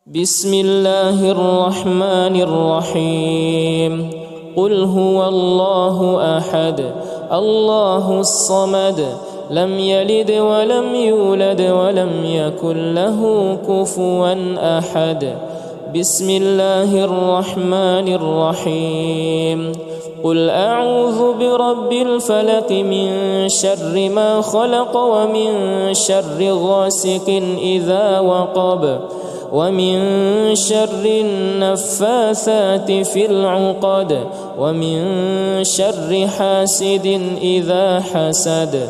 بسم الله الرحمن الرحيم قل هو الله أحد الله الصمد لم يلد ولم يولد ولم يكن له كفوا أحد بسم الله الرحمن الرحيم قل أعوذ برب الفلق من شر ما خلق ومن شر غاسق إذا وقب ومن شر النفاثات في العقد ومن شر حاسد إذا حسد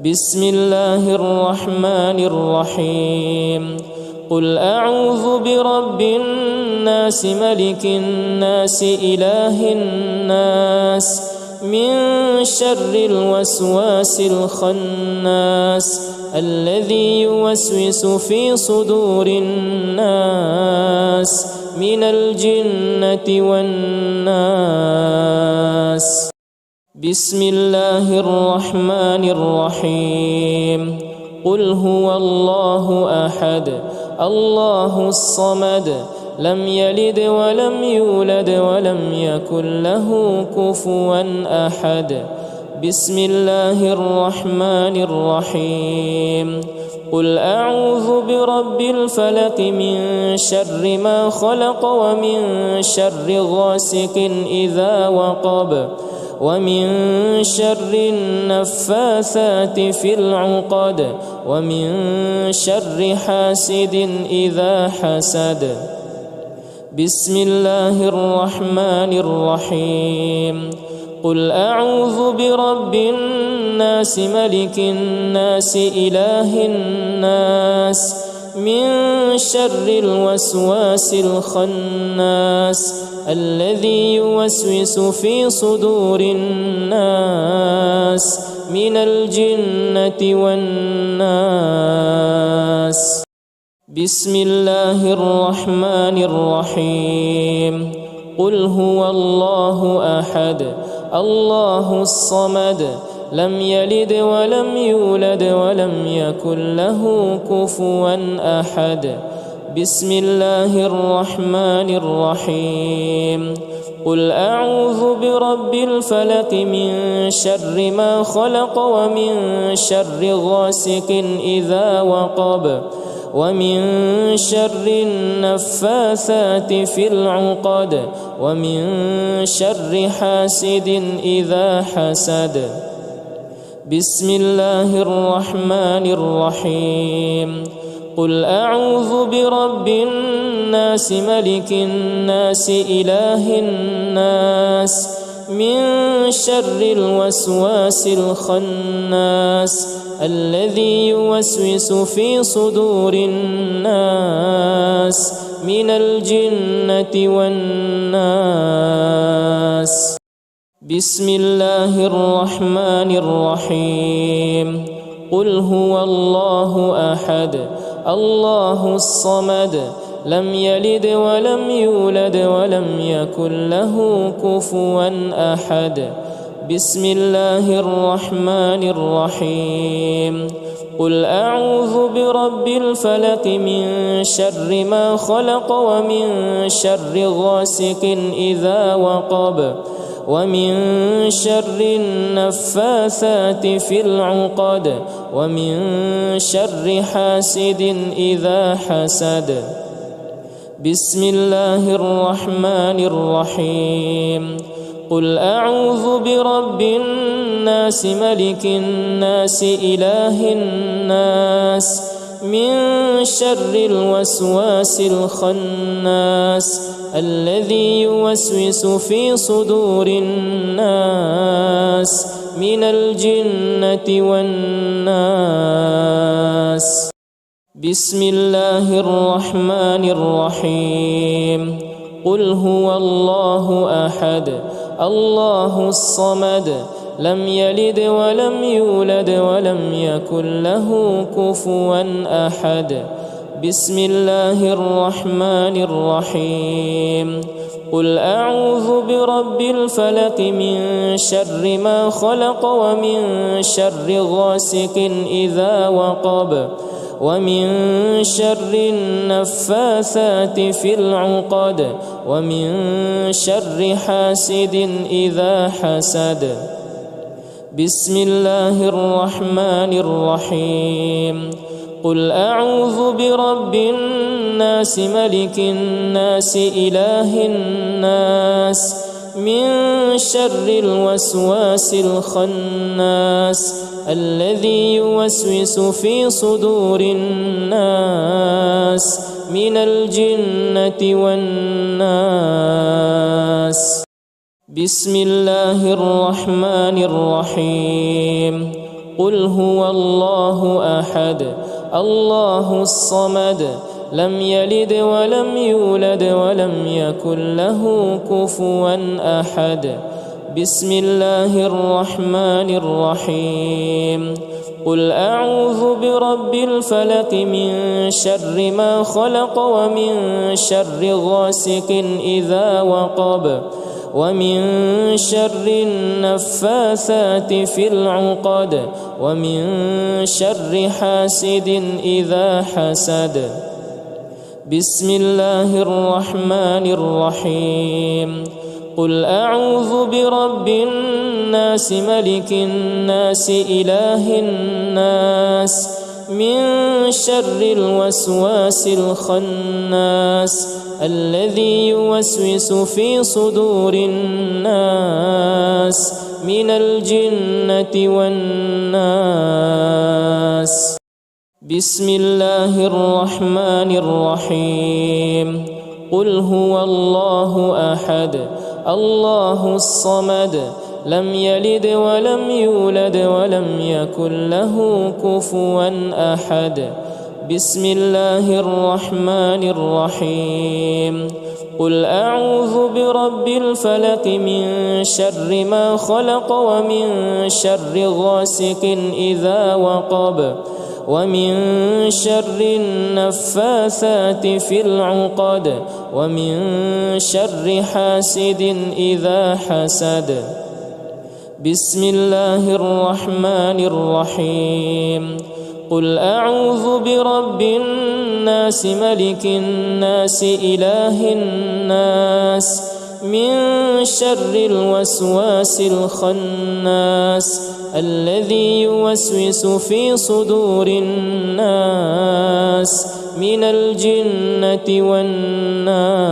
بسم الله الرحمن الرحيم قل أعوذ برب الناس ملك الناس إله الناس من شر الوسواس الخناس الذي يوسوس في صدور الناس من الجنة والناس بسم الله الرحمن الرحيم قل هو الله أحد الله الصمد لم يلد ولم يولد ولم يكن له كفوا أحد بسم الله الرحمن الرحيم قل أعوذ برب الفلق من شر ما خلق ومن شر غاسق إذا وقب ومن شر النفاثات في العقد ومن شر حاسد إذا حسد بسم الله الرحمن الرحيم قل أعوذ برب الناس ملك الناس إله الناس من شر الوسواس الخناس الذي يوسوس في صدور الناس من الجنة والناس بسم الله الرحمن الرحيم قل هو الله أحد الله الصمد لم يلد ولم يولد ولم يكن له كفوا أحد بسم الله الرحمن الرحيم قل أعوذ برب الفلق من شر ما خلق ومن شر غاسق إذا وقب ومن شر النفاثات في العقد ومن شر حاسد إذا حسد بسم الله الرحمن الرحيم قل أعوذ برب الناس ملك الناس إله الناس من شر الوسواس الخناس الذي يوسوس في صدور الناس من الجنة والناس بسم الله الرحمن الرحيم قل هو الله أحد الله الصمد لم يلد ولم يولد ولم يكن له كفوا أحد بسم الله الرحمن الرحيم قل أعوذ برب الفلق من شر ما خلق ومن شر غاسق إذا وقب ومن شر النفاثات في العقد ومن شر حاسد إذا حسد بسم الله الرحمن الرحيم قل أعوذ برب الناس ملك الناس إله الناس من شر الوسواس الخناس الذي يوسوس في صدور الناس من الجنة والناس بسم الله الرحمن الرحيم قل هو الله أحد الله الصمد لم يلد ولم يولد ولم يكن له كفوا أحد بسم الله الرحمن الرحيم قل أعوذ برب الفلق من شر ما خلق ومن شر غاسق إذا وقب ومن شر النفاثات في العقد ومن شر حاسد إذا حسد. بسم الله الرحمن الرحيم. قل أعوذ برب الناس ملك الناس إله الناس من شر الوسواس الخناس الذي يوسوس في صدور الناس من الجنة والناس. بسم الله الرحمن الرحيم. قل هو الله أحد الله الصمد لم يلد ولم يولد ولم يكن له كفوا أحد. بسم الله الرحمن الرحيم. قل أعوذ برب الفلق من شر ما خلق ومن شر غاسق إذا وقب ومن شر النفاثات في العقد ومن شر حاسد إذا حسد. بسم الله الرحمن الرحيم. قل أعوذ برب الناس ملك الناس إله الناس من شر الوسواس الخناس الذي يوسوس في صدور الناس من الجنة والناس. بسم الله الرحمن الرحيم. قل هو الله أحد الله الصمد لم يلد ولم يولد ولم يكن له كفوا أحد. بسم الله الرحمن الرحيم. قل أعوذ برب الفلق من شر ما خلق ومن شر غاسق إذا وقب ومن شر النفاثات في العقد ومن شر حاسد إذا حسد. بسم الله الرحمن الرحيم. قل أعوذ برب الناس ملك الناس إله الناس من شر الوسواس الخناس الذي يوسوس في صدور الناس من الجنة والناس.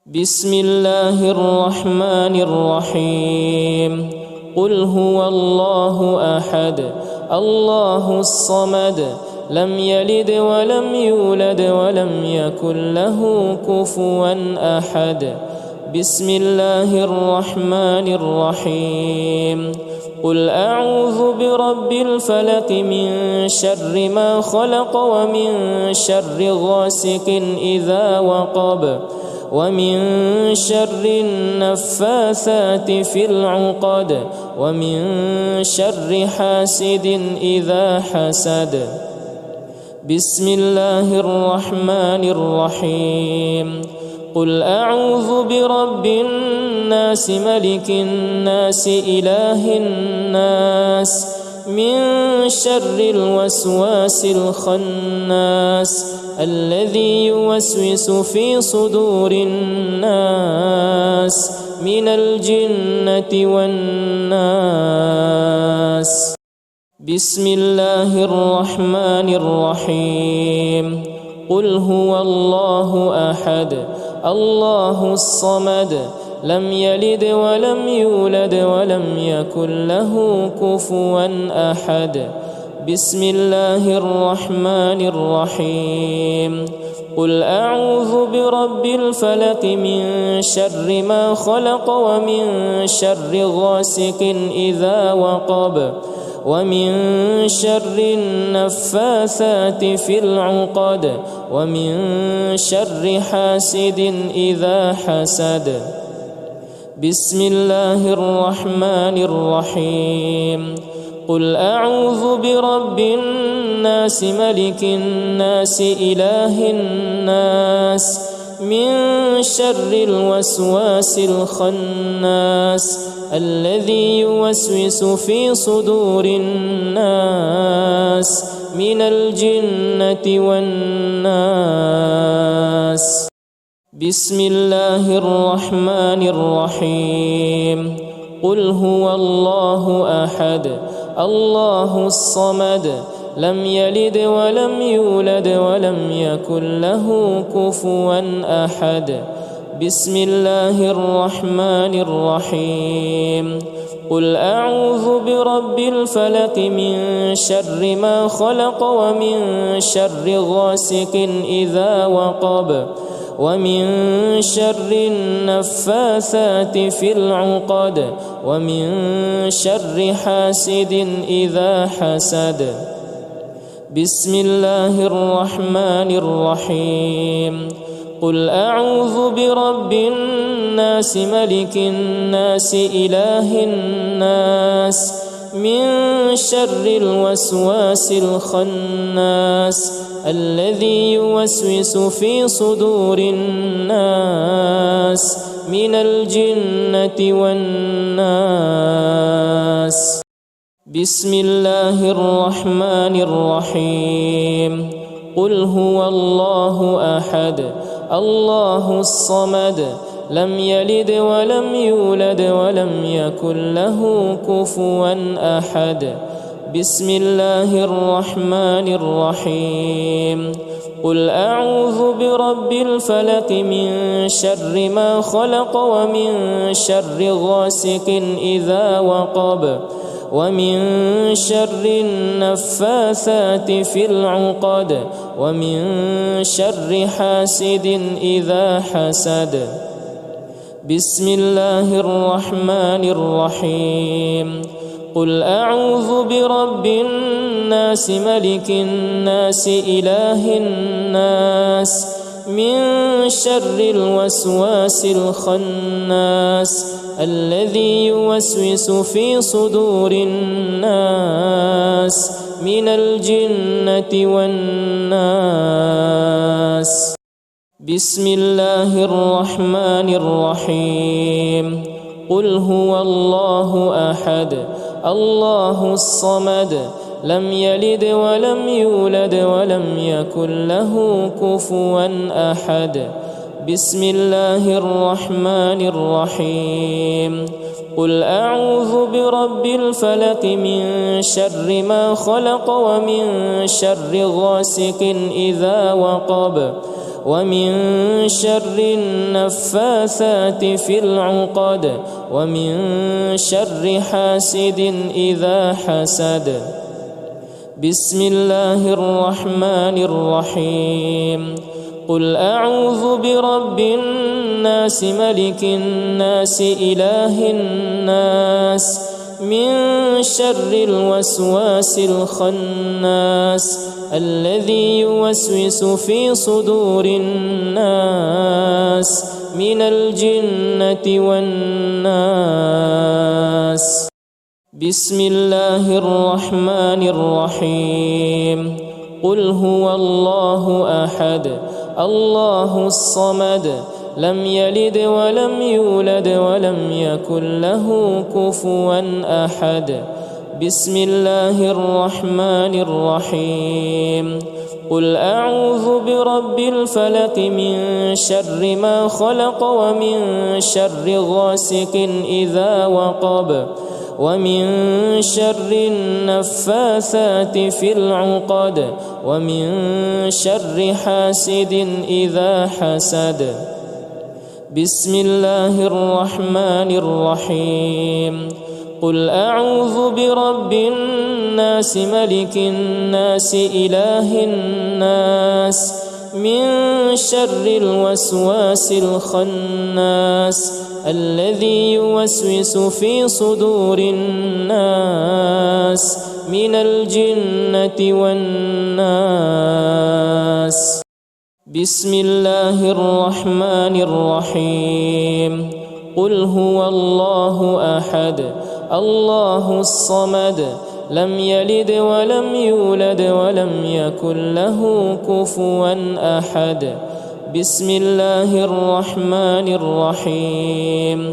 بسم الله الرحمن الرحيم. قل هو الله أحد الله الصمد لم يلد ولم يولد ولم يكن له كفوا أحد. بسم الله الرحمن الرحيم. قل أعوذ برب الفلق من شر ما خلق ومن شر غاسق إذا وقب ومن شر النفاثات في العقد ومن شر حاسد إذا حسد. بسم الله الرحمن الرحيم. قل أعوذ برب الناس ملك الناس إله الناس من شر الوسواس الخناس الذي يوسوس في صدور الناس من الجنة والناس. بسم الله الرحمن الرحيم. قل هو الله أحد الله الصمد لم يلد ولم يولد ولم يكن له كفوا أحد. بسم الله الرحمن الرحيم. قل أعوذ برب الفلق من شر ما خلق ومن شر غاسق إذا وقب ومن شر النفاثات في العقد ومن شر حاسد إذا حسد. بسم الله الرحمن الرحيم. قل أعوذ برب الناس ملك الناس إله الناس من شر الوسواس الخناس الذي يوسوس في صدور الناس من الجنة والناس. بسم الله الرحمن الرحيم. قل هو الله أحد الله الصمد لم يلد ولم يولد ولم يكن له كفوا أحد. بسم الله الرحمن الرحيم. قل أعوذ برب الفلق من شر ما خلق ومن شر غاسق إذا وقب ومن شر النفاثات في العقد ومن شر حاسد إذا حسد. بسم الله الرحمن الرحيم. قل أعوذ برب الناس ملك الناس إله الناس من شر الوسواس الخناس الذي يوسوس في صدور الناس من الجنة والناس. بسم الله الرحمن الرحيم. قل هو الله أحد الله الصمد لم يلد ولم يولد ولم يكن له كفوا أحد. بسم الله الرحمن الرحيم. قل أعوذ برب الفلق من شر ما خلق ومن شر غاسق إذا وقب ومن شر النفاثات في العقد ومن شر حاسد إذا حسد. بسم الله الرحمن الرحيم. قل أعوذ برب الناس ملك الناس إله الناس من شر الوسواس الخناس الذي يوسوس في صدور الناس من الجنة والناس. بسم الله الرحمن الرحيم. قل هو الله أحد الله الصمد لم يلد ولم يولد ولم يكن له كفوا أحد. بسم الله الرحمن الرحيم. قل أعوذ برب الفلق من شر ما خلق ومن شر غاسق إذا وقب ومن شر النفاثات في العقد ومن شر حاسد إذا حسد. بسم الله الرحمن الرحيم. قل أعوذ برب الناس ملك الناس إله الناس من شر الوسواس الخناس الذي يوسوس في صدور الناس من الجنة والناس. بسم الله الرحمن الرحيم. قل هو الله أحد الله الصمد لم يلد ولم يولد ولم يكن له كفوا أحد. بسم الله الرحمن الرحيم. قل أعوذ برب الفلق من شر ما خلق ومن شر غاسق إذا وقب ومن شر النفاثات في العقد ومن شر حاسد إذا حسد. بسم الله الرحمن الرحيم. قل أعوذ برب الناس ملك الناس إله الناس من شر الوسواس الخناس الذي يوسوس في صدور الناس من الجنة والناس. بسم الله الرحمن الرحيم. قل هو الله أحد الله الصمد لم يلد ولم يولد ولم يكن له كفوا أحد. بسم الله الرحمن الرحيم.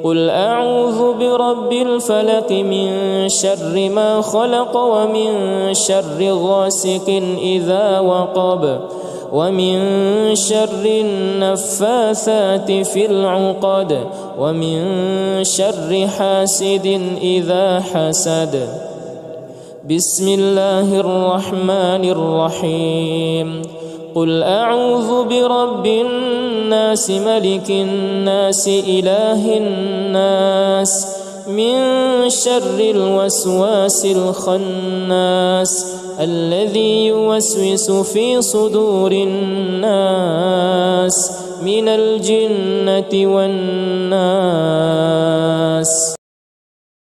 قل أعوذ برب الفلق من شر ما خلق ومن شر غاسق إذا وقب ومن شر النفاثات في العقد ومن شر حاسد إذا حسد. بسم الله الرحمن الرحيم. قل أعوذ برب الناس ملك الناس إله الناس من شر الوسواس الخناس الذي يوسوس في صدور الناس من الجنة والناس.